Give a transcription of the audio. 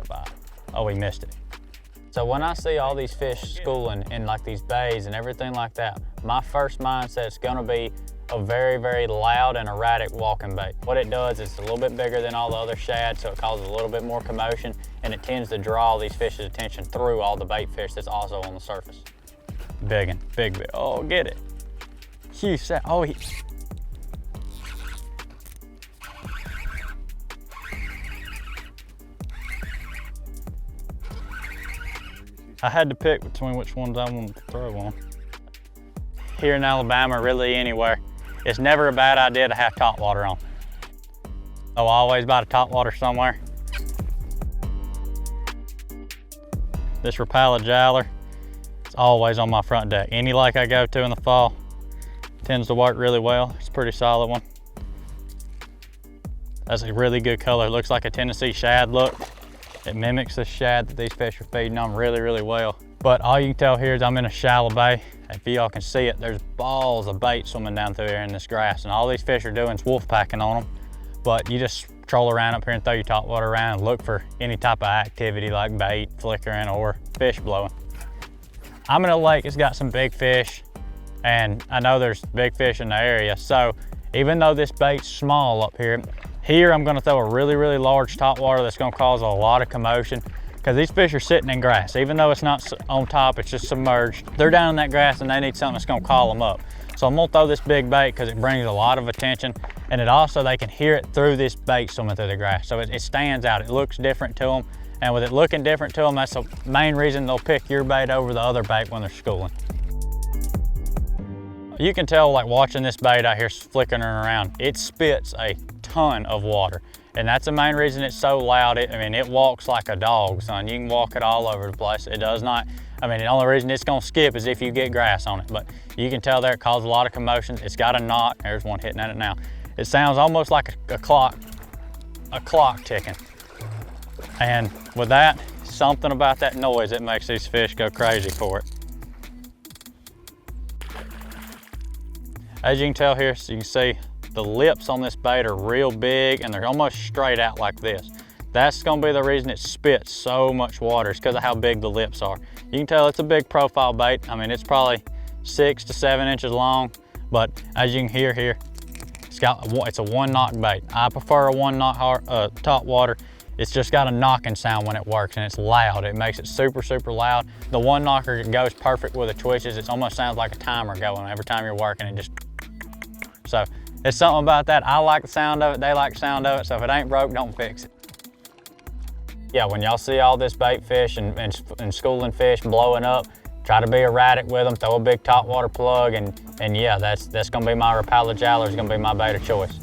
a bite. Oh, he missed it. So when I see all these fish schooling in like these bays and everything like that, my first mindset's gonna be a very, very loud and erratic walking bait. What it does is it's a little bit bigger than all the other shad, so it causes a little bit more commotion, and it tends to draw these fish's attention through all the bait fish that's also on the surface. Big one, big, big. Oh, get it. Huge set. Oh, he. I had to pick between which ones I wanted to throw on. Here in Alabama, really anywhere, it's never a bad idea to have topwater on. So I always buy a topwater somewhere. This Rapala Jowler, it's always on my front deck. Any lake I go to in the fall, tends to work really well. It's a pretty solid one. That's a really good color. It looks like a Tennessee shad look. It mimics the shad that these fish are feeding on really, really well. But all you can tell here is I'm in a shallow bay. If y'all can see it, there's balls of bait swimming down through here in this grass. And all these fish are doing is wolf packing on them. But you just troll around up here and throw your topwater around and look for any type of activity like bait flickering or fish blowing. I'm in a lake that's got some big fish, and I know there's big fish in the area. So even though this bait's small up here, I'm gonna throw a really, really large topwater that's gonna cause a lot of commotion, because these fish are sitting in grass. Even though it's not on top, it's just submerged. They're down in that grass and they need something that's gonna call them up. So I'm gonna throw this big bait because it brings a lot of attention, and it also, they can hear it through this bait swimming through the grass. So it stands out, it looks different to them. And with it looking different to them, that's the main reason they'll pick your bait over the other bait when they're schooling. You can tell, like watching this bait out here flickering around, it spits a ton of water. And that's the main reason it's so loud. I mean, it walks like a dog, son. You can walk it all over the place. It does not, I mean, the only reason it's gonna skip is if you get grass on it. But you can tell there it causes a lot of commotion. It's got a knot. There's one hitting at it now. It sounds almost like a clock ticking. And with that, something about that noise, it makes these fish go crazy for it. As you can tell here, so you can see the lips on this bait are real big and they're almost straight out like this. That's gonna be the reason it spits so much water. It's because of how big the lips are. You can tell it's a big profile bait. I mean, it's probably 6 to 7 inches long, but as you can hear here, it's a one knock bait. I prefer a one knock topwater. It's just got a knocking sound when it works, and it's loud. It makes it super, super loud. The one knocker goes perfect with the twitches. It almost sounds like a timer going every time you're working. It just, so it's something about that. I like the sound of it, they like the sound of it, so if it ain't broke, don't fix it. Yeah, when y'all see all this bait fish and schooling fish blowing up, try to be erratic with them, throw a big topwater plug, and yeah, that's gonna be my Rapala Jowler, is gonna be my bait of choice.